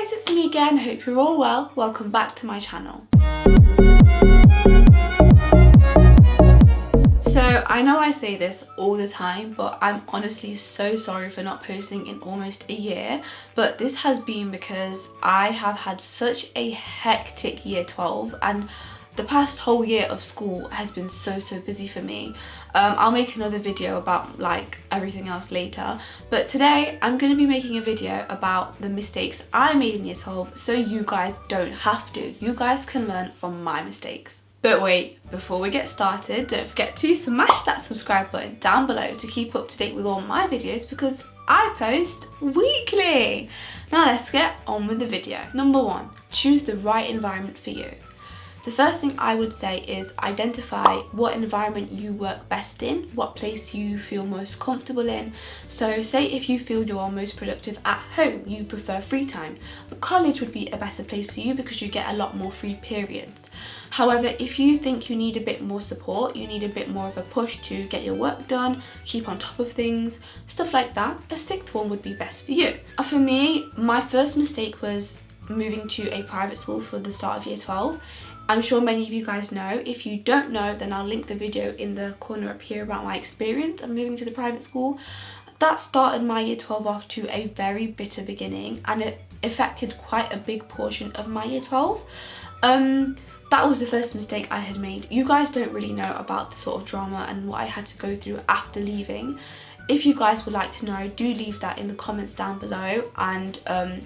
guys, it's me again. Hope you're all well. Welcome back to my channel. So I know I say this all the time, but I'm honestly so sorry for not posting in almost a year. But this has been because I have had such a hectic year 12, and the past whole year of school has been so busy for me. I'll make another video about like everything else later, but today I'm going to be making a video about the mistakes I made in year 12 so you guys don't have to. You guys can learn from my mistakes. But wait, before we get started, don't forget to smash that subscribe button down below to keep up to date with all my videos because I post weekly. Now let's get on with the video. Number 1, choose the right environment for you. The first thing I would say is identify what environment you work best in, what place you feel most comfortable in. So say if you feel you're most productive at home, you prefer free time, but college would be a better place for you because you get a lot more free periods. However, if you think you need a bit more support, you need a bit more of a push to get your work done, keep on top of things, stuff like that, a sixth form would be best for you. For me, my first mistake was moving to a private school for the start of year 12. I'm sure many of you guys know. If you don't know, then I'll link the video in the corner up here about my experience of moving to the private school. That started my year 12 off to a very bitter beginning, and it affected quite a big portion of my year 12. That was the first mistake I had made. You guys don't really know about the sort of drama and what I had to go through after leaving. If you guys would like to know, do leave that in the comments down below, and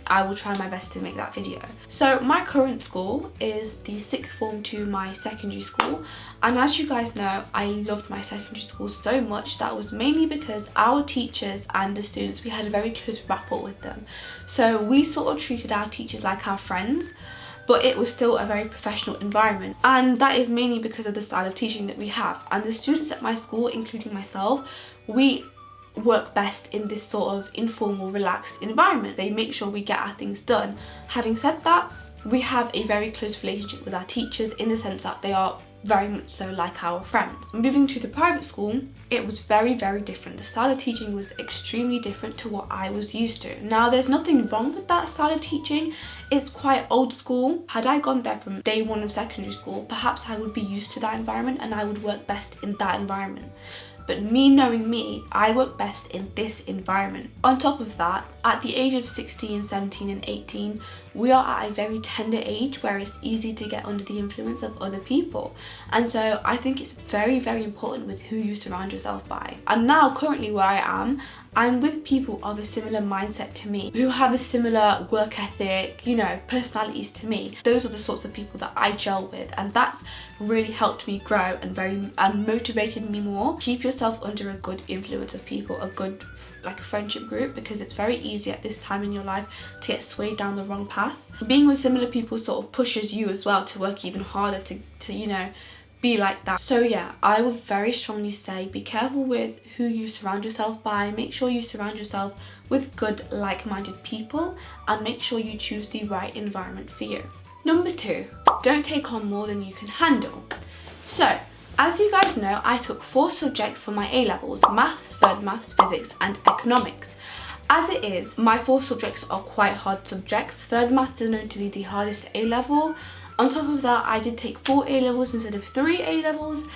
I will try my best to make that video. So my current school is the sixth form to my secondary school, and as you guys know, I loved my secondary school so much. That was mainly because our teachers and the students, we had a very close rapport with them. So we sort of treated our teachers like our friends, but it was still a very professional environment, and that is mainly because of the style of teaching that we have. And the students at my school, including myself, we work best in this sort of informal, relaxed environment. They make sure we get our things done. Having said that, we have a very close relationship with our teachers in the sense that they are very much so like our friends. Moving to the private school, it was very different. The style of teaching was extremely different to what I was used to. Now, there's nothing wrong with that style of teaching. It's quite old school. Had I gone there from day 1 of secondary school, perhaps I would be used to that environment and I would work best in that environment. But me knowing me, I work best in this environment. On top of that, at the age of 16, 17 and 18, we are at a very tender age where it's easy to get under the influence of other people. And so I think it's very important with who you surround yourself by. And now currently where I am, I'm with people of a similar mindset to me, who have a similar work ethic, you know, personalities to me. Those are the sorts of people that I gel with, and that's really helped me grow and motivated me more. Keep yourself under a good influence of people, a good like a friendship group, because it's very easy at this time in your life to get swayed down the wrong path. Being with similar people sort of pushes you as well to work even harder to you know, be like that. So yeah, I would very strongly say be careful with who you surround yourself by. Make sure you surround yourself with good, like-minded people, and make sure you choose the right environment for you. Number 2, don't take on more than you can handle. So as you guys know, I took 4 subjects for my A-levels: maths, further maths, physics and economics. As it is, my 4 subjects are quite hard subjects. Further maths is known to be the hardest A-level. On top of that, I did take 4 A-levels instead of 3 A-levels.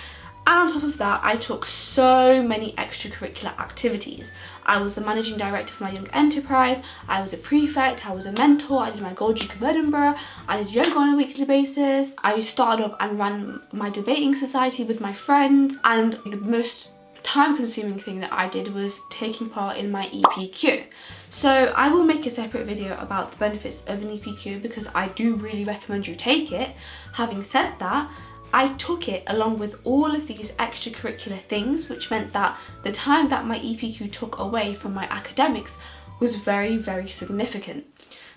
And on top of that, I took so many extracurricular activities. I was the managing director for my young enterprise, I was a prefect, I was a mentor, I did my Gold Duke of Edinburgh, I did yoga on a weekly basis, I started up and ran my debating society with my friend, and the most time-consuming thing that I did was taking part in my EPQ. So I will make a separate video about the benefits of an EPQ because I do really recommend you take it. Having said that, I took it along with all of these extracurricular things, which meant that the time that my EPQ took away from my academics was very significant.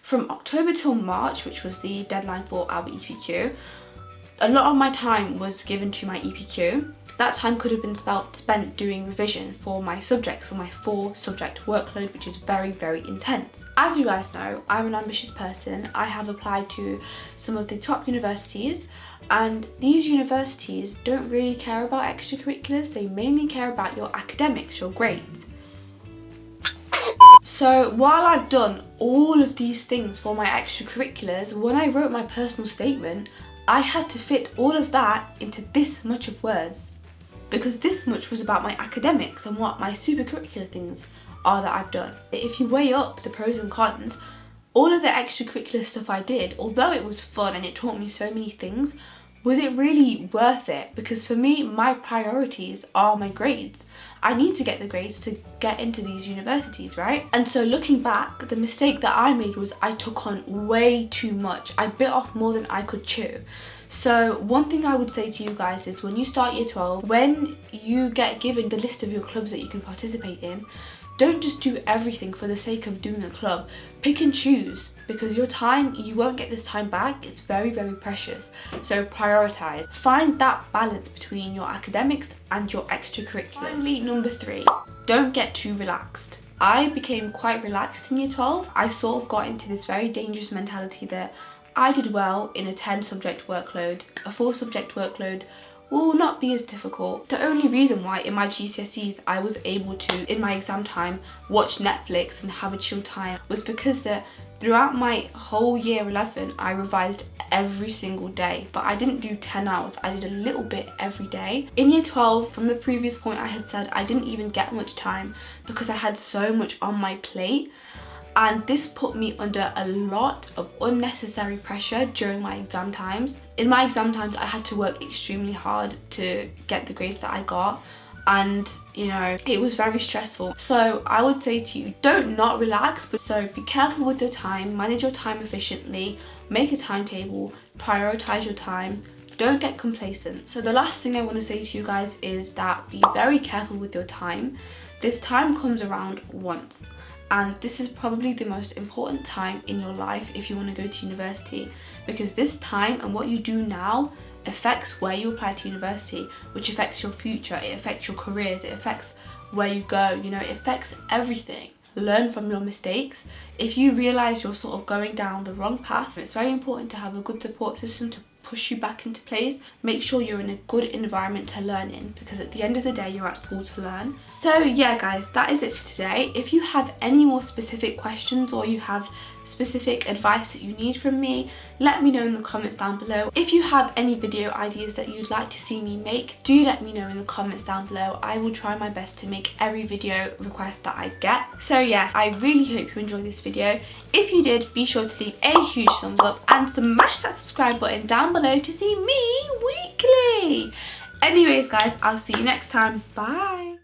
From October till March, which was the deadline for our EPQ, a lot of my time was given to my EPQ. That time could have been spent doing revision for my subjects, for my 4 subject workload, which is very intense. As you guys know, I'm an ambitious person. I have applied to some of the top universities, and these universities don't really care about extracurriculars. They mainly care about your academics, your grades. So while I've done all of these things for my extracurriculars, when I wrote my personal statement, I had to fit all of that into this much of words, because this much was about my academics and what my supercurricular things are that I've done. If you weigh up the pros and cons, all of the extracurricular stuff I did, although it was fun and it taught me so many things, was it really worth it? Because for me, my priorities are my grades. I need to get the grades to get into these universities, right? And so looking back, the mistake that I made was I took on way too much. I bit off more than I could chew. So one thing I would say to you guys is when you start year 12, when you get given the list of your clubs that you can participate in, don't just do everything for the sake of doing a club. Pick and choose, because your time, you won't get this time back. It's very, very precious. So prioritize. Find that balance between your academics and your extracurriculars. Finally, number 3, don't get too relaxed. I became quite relaxed in year 12. I sort of got into this very dangerous mentality that I did well in a 10 subject workload. A 4 subject workload will not be as difficult. The only reason why in my GCSEs I was able to, in my exam time, watch Netflix and have a chill time was because that throughout my whole year 11 I revised every single day, but I didn't do 10 hours. I did a little bit every day. In year 12, from the previous point I had said, I didn't even get much time because I had so much on my plate. And this put me under a lot of unnecessary pressure during my exam times. In my exam times, I had to work extremely hard to get the grades that I got, and you know, it was very stressful. So I would say to you, don't not relax, but so be careful with your time, manage your time efficiently, make a timetable, prioritize your time, don't get complacent. So the last thing I want to say to you guys is that be very careful with your time. This time comes around once. And this is probably the most important time in your life if you want to go to university, because this time and what you do now affects where you apply to university, which affects your future, it affects your careers, it affects where you go, you know, it affects everything. Learn from your mistakes. If you realise you're sort of going down the wrong path, it's very important to have a good support system to push you back into place. Make sure you're in a good environment to learn in, because at the end of the day you're at school to learn. So yeah guys, that is it for today. If you have any more specific questions or you have specific advice that you need from me, let me know in the comments down below. If you have any video ideas that you'd like to see me make, do let me know in the comments down below. I will try my best to make every video request that I get. So yeah, I really hope you enjoyed this video. If you did, be sure to leave a huge thumbs up and smash that subscribe button down below to see me weekly. Anyways guys, I'll see you next time. Bye.